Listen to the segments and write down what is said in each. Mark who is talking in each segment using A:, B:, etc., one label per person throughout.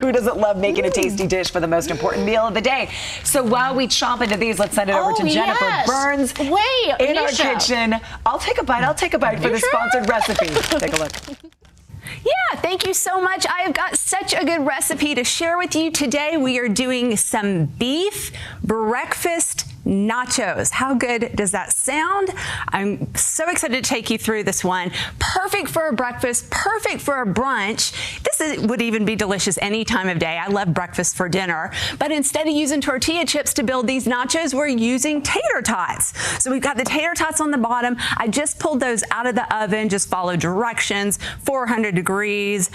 A: Who doesn't love making a tasty dish for the most important meal of the day? So while we chomp into these, let's send it over to Jennifer Burns in our kitchen. I'll take a bite for the sponsored recipe. Take a look.
B: Yeah, thank you so much. I have got such a good recipe to share with you today. We are doing some beef breakfast nachos. How good does that sound? I'm so excited to take you through this one. Perfect for a breakfast, perfect for a brunch. Would even be delicious any time of day. I love breakfast for dinner. But instead of using tortilla chips to build these nachos, we're using tater tots. So we've got the tater tots on the bottom. I just pulled those out of the oven, just follow directions, 400 degrees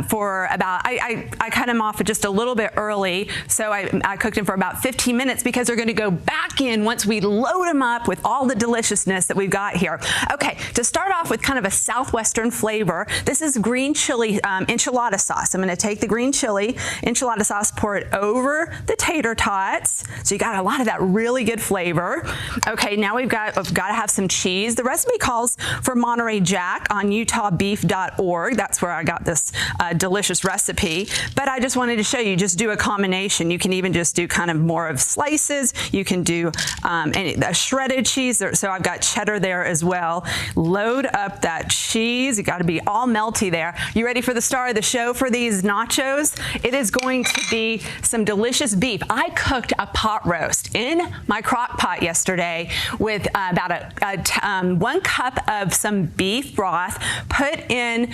B: for about, I cut them off just a little bit early. So I cooked them for about 15 minutes because they're going to go back in once we load them up with all the deliciousness that we've got here. Okay, to start off with kind of a Southwestern flavor, this is green chili enchilada sauce. I'm going to take the green chili enchilada sauce, pour it over the tater tots. So you got a lot of that really good flavor. Okay, now we've got to have some cheese. The recipe calls for Monterey Jack on utahbeef.org. That's where I got this delicious recipe. But I just wanted to show you, just do a combination. You can even just do kind of more of slices. You can do a shredded cheese. So I've got cheddar there as well. Load up that cheese. You got to be all melty there. You ready for the star of the show for these nachos? It is going to be some delicious beef. I cooked a pot roast in my crock pot yesterday with about 1 cup of some beef broth, put in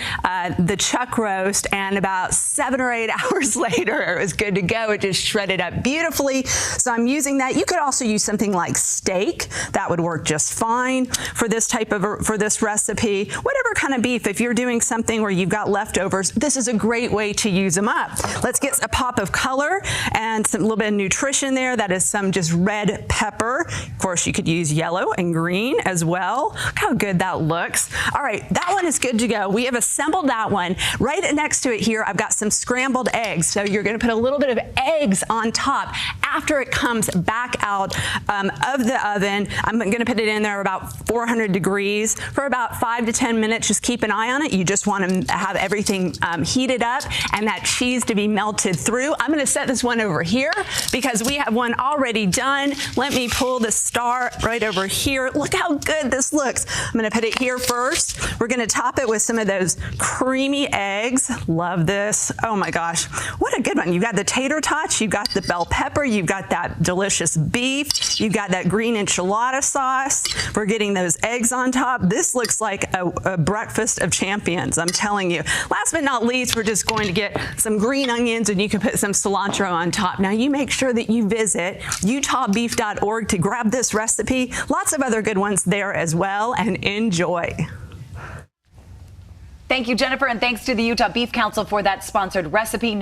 B: the chuck roast, and about 7 or 8 hours later, it was good to go. It just shredded up beautifully. So I'm using that. You could also use something like steak. That would work just fine for this for this recipe. Whatever kind of beef, if you're doing something where you've got leftovers, this is a great way to use them up. Let's get a pop of color and a little bit of nutrition there. That is some just red pepper. Of course, you could use yellow and green as well. Look how good that looks. All right, that one is good to go. We have assembled that one. Right next to it here, I've got some scrambled eggs. So you're going to put a little bit of eggs on top after it comes back out of the oven. I'm going to put it in there about 400 degrees for about 5 to 10 minutes. Just keep an eye on it. You just want to have everything heated up and that cheese to be melted through. I'm going to set this one over here because we have one already done. Let me pull the star right over here. Look how good this looks. I'm going to put it here first. We're going to top it with some of those creamy eggs. Love this. Oh my gosh. What a good one. You've got the tater tots. You've got the bell pepper. You've got that delicious beef. You've got that green enchilada sauce. We're getting those eggs on top. This looks like a breakfast of champions, I'm telling you. Last but not least, we're just going to get some green onions, and you can put some cilantro on top. Now, you make sure that you visit utahbeef.org to grab this recipe. Lots of other good ones there as well, and enjoy.
A: Thank you, Jennifer, and thanks to the Utah Beef Council for that sponsored recipe.